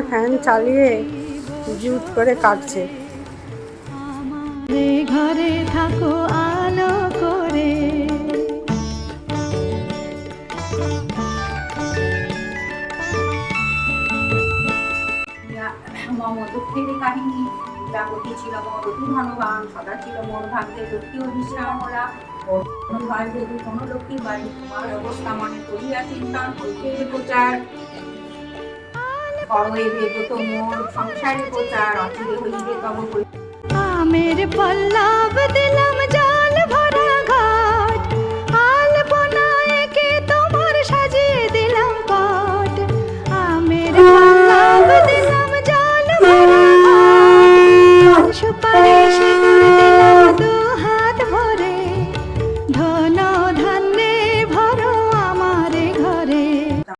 Fan চালিয়ে জুত করে কাটছে। ঘরে থাকো আলো করে। দুঃখের কাহিনী জাগতি ছিল মোর অতি ধনবান, সদা ছিল মোর ভাগ্যে লক্ষ্মী অভিশ্রাম ওরা। হয় যদি কোনো লক্ষ্মী বাড়ি, তোমার অবস্থা মনে করিয়া চিন্তান হইতে প্রচার। করো এ দেবত মোর সংসারে প্রচার, অচিরে হইবে তব আমের পল্লব দিলাম